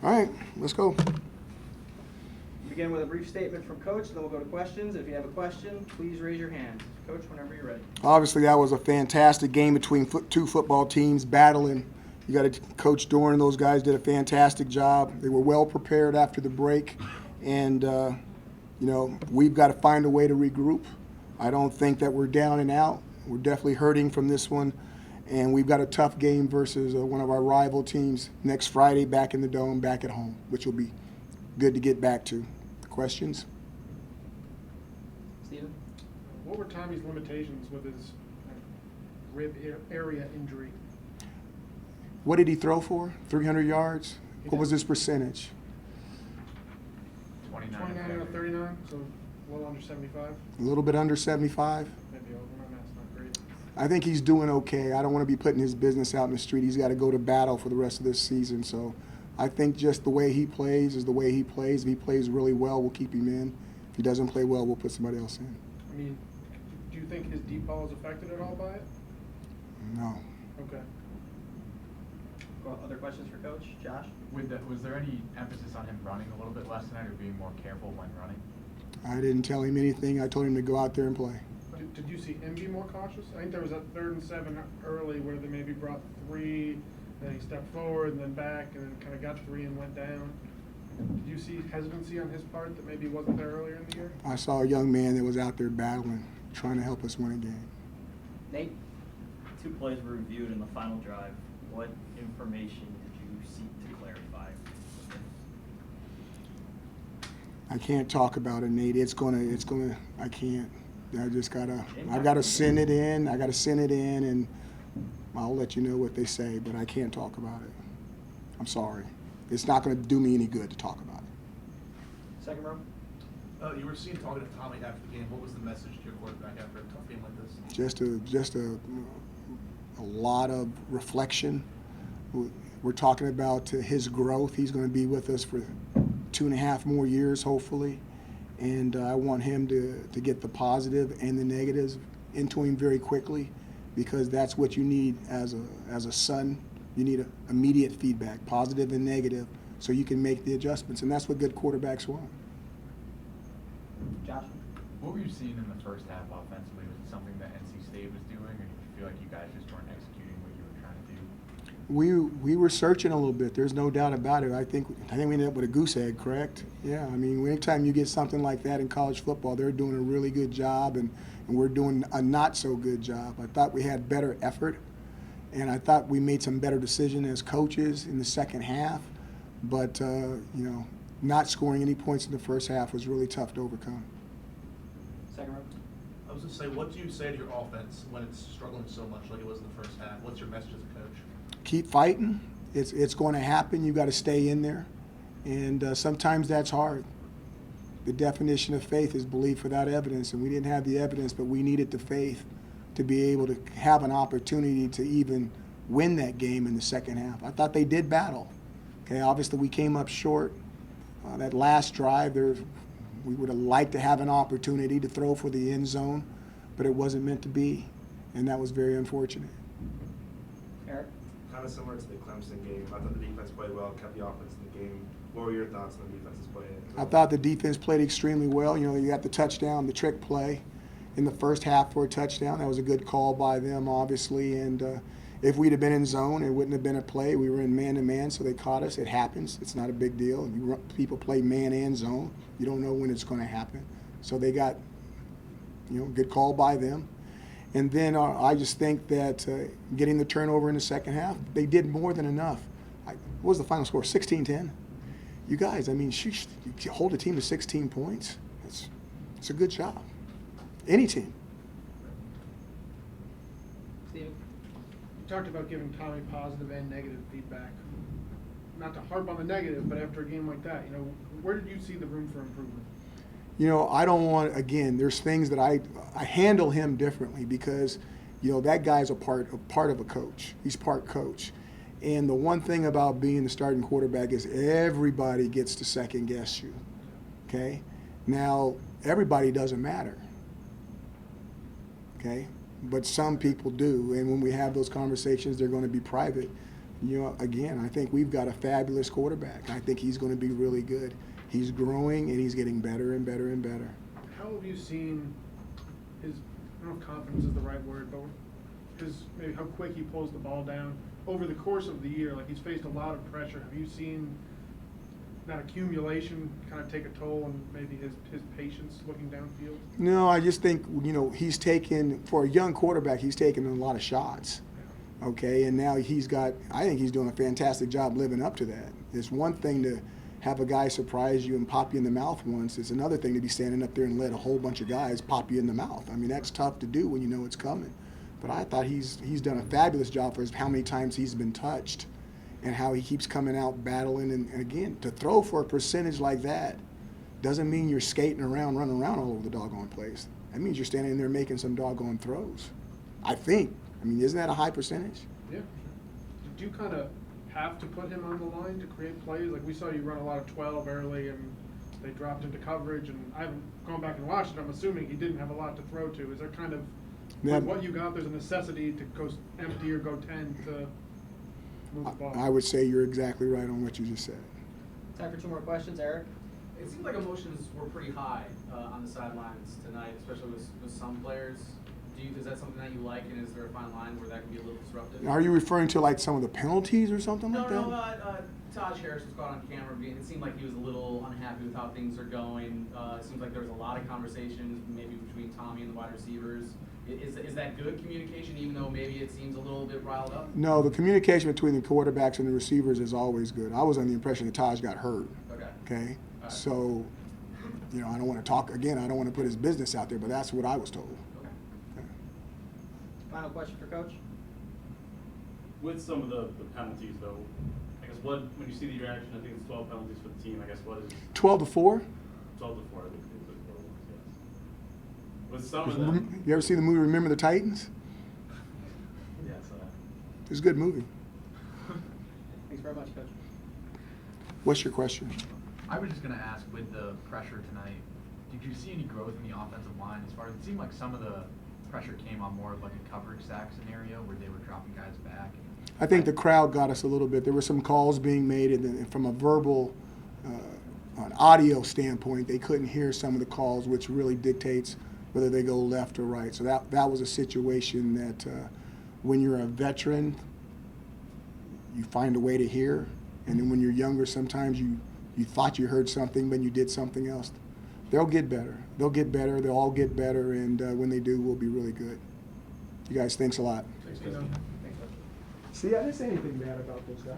All right, let's go. Begin with a brief statement from Coach, then we'll go to questions. If you have a question, please raise your hand. Coach, whenever you're ready. Obviously, that was a fantastic game between two football teams battling. You got to Coach Dorn, those guys did a fantastic job. They were well prepared after the break, and we've got to find a way to regroup. I don't think that we're down and out. We're definitely hurting from this one, and we've got a tough game versus one of our rival teams next Friday back in the Dome, back at home, which will be good to get back to. Questions? Steven? What were Tommy's limitations with his rib area injury? What did he throw for? 300 yards? What was his percentage? 29 out of 39, so a little under 75. A little bit under 75? Maybe over. My math's not great. I think he's doing okay. I don't want to be putting his business out in the street. He's got to go to battle for the rest of this season. So I think just the way he plays is the way he plays. If he plays really well, we'll keep him in. If he doesn't play well, we'll put somebody else in. I mean, do you think his deep ball is affected at all by it? No. Okay. Well, other questions for Coach? Josh? Was there any emphasis on him running a little bit less tonight or being more careful when running? I didn't tell him anything. I told him to go out there and play. Did you see him be more cautious? I think there was a 3rd and 7 early where they maybe brought 3, then he stepped forward and then back and then kind of got 3 and went down. Did you see hesitancy on his part that maybe wasn't there earlier in the year? I saw a young man that was out there battling, trying to help us win a game. Nate? 2 plays were reviewed in the final drive. What information did you seek to clarify? I can't talk about it, Nate. I can't. I've got to send it in. And I'll let you know what they say, but I can't talk about it. I'm sorry. It's not going to do me any good to talk about it. Second row? You were seen talking to Tommy after the game. What was the message to your quarterback after a tough game like this? Just a lot of reflection. We're talking about his growth. He's going to be with us for 2.5 more years, hopefully. And I want him to get the positive and the negatives into him very quickly, because that's what you need as a son. You need immediate feedback, positive and negative, so you can make the adjustments. And that's what good quarterbacks want. Josh? What were you seeing in the first half offensively? Was it something that NC State was doing, or did you feel like you guys just weren't executing what you were trying to do? We were searching a little bit. There's no doubt about it. I think we ended up with a goose egg, correct? Yeah, I mean, anytime you get something like that in college football, they're doing a really good job, and we're doing a not so good job. I thought we had better effort, and I thought we made some better decisions as coaches in the second half. But not scoring any points in the first half was really tough to overcome. Second row? I was going to say, what do you say to your offense when it's struggling so much like it was in the first half? What's your message as a coach? Keep fighting. It's going to happen. You've got to stay in there. And sometimes that's hard. The definition of faith is belief without evidence, and we didn't have the evidence, but we needed the faith to be able to have an opportunity to even win that game in the second half. I thought they did battle. Okay, obviously we came up short. That last drive, we would have liked to have an opportunity to throw for the end zone, but it wasn't meant to be, and that was very unfortunate. Eric? Kind of similar to the Clemson game. I thought the defense played well, kept the offense in the game. What were your thoughts on the defense's play? I thought the defense played extremely well. You got the touchdown, the trick play in the first half for a touchdown. That was a good call by them, obviously. And if we'd have been in zone, it wouldn't have been a play. We were in man-to-man, so they caught us. It happens. It's not a big deal. People play man and zone. You don't know when it's going to happen. So they got, good call by them. And then I just think that getting the turnover in the second half, they did more than enough. What was the final score? 16-10? You guys, I mean, you hold a team to 16 points. It's a good job. Any team. Steven? You talked about giving Tommy positive and negative feedback. Not to harp on the negative, but after a game like that, where did you see the room for improvement? I don't want, again, there's things that I handle him differently because, that guy's a part of a coach. He's part coach. And the one thing about being the starting quarterback is everybody gets to second guess you, okay? Now, everybody doesn't matter, okay? But some people do, and when we have those conversations, they're going to be private. You know, again, I think we've got a fabulous quarterback. I think he's going to be really good. He's growing and he's getting better and better and better. How have you seen his, I don't know if confidence is the right word, but maybe how quick he pulls the ball down over the course of the year? Like, he's faced a lot of pressure. Have you seen that accumulation kind of take a toll on maybe his patience looking downfield? No, I just think, you know, he's taken, for a young quarterback, he's taken a lot of shots. Okay, and now I think he's doing a fantastic job living up to that. It's one thing to have a guy surprise you and pop you in the mouth once. It's another thing to be standing up there and let a whole bunch of guys pop you in the mouth. I mean, that's tough to do when you know it's coming. But I thought he's done a fabulous job for how many times he's been touched and how he keeps coming out battling. And again, to throw for a percentage like that doesn't mean you're skating around, running around all over the doggone place. That means you're standing there making some doggone throws, I think. I mean, isn't that a high percentage? Yeah. Did you kind of have to put him on the line to create plays? Like, we saw you run a lot of 12 early, and they dropped into coverage, and I haven't gone back and watched it. I'm assuming he didn't have a lot to throw to. Is there kind of, with what you got, there's a necessity to go empty or go 10 to move the ball? I would say you're exactly right on what you just said. Time for 2 more questions. Eric? It seemed like emotions were pretty high on the sidelines tonight, especially with some players. Is that something that you like, and is there a fine line where that can be a little disruptive? Are you referring to like some of the penalties or something like that? No, Taj Harris was caught on camera. It seemed like he was a little unhappy with how things are going. It seems like there was a lot of conversations, maybe between Tommy and the wide receivers. Is that good communication, even though maybe it seems a little bit riled up? No, the communication between the quarterbacks and the receivers is always good. I was under the impression that Taj got hurt. Okay? Right. So, you know, I don't want to talk, again, I don't want to put his business out there, but that's what I was told. Final question for Coach. With some of the penalties, though, I guess when you see the reaction, I think it's 12 penalties for the team. I guess what is 12 to 4? 12 to 4? I think it's like 4 yes. With some of them, You ever see the movie Remember the Titans? yes. It's a good movie. Thanks very much, Coach. What's your question? I was just going to ask, with the pressure tonight, did you see any growth in the offensive line as far as, it seemed like some of the pressure came on more of like a coverage sack scenario where they were dropping guys back? I think the crowd got us a little bit. There were some calls being made, and from a verbal, an audio standpoint, they couldn't hear some of the calls, which really dictates whether they go left or right. So that was a situation that when you're a veteran, you find a way to hear, and then when you're younger, sometimes you thought you heard something, but you did something else. They'll get better. They'll get better. They'll all get better, and when they do, we'll be really good. You guys, thanks a lot. Thanks, Dino. See, I didn't say anything bad about those guys.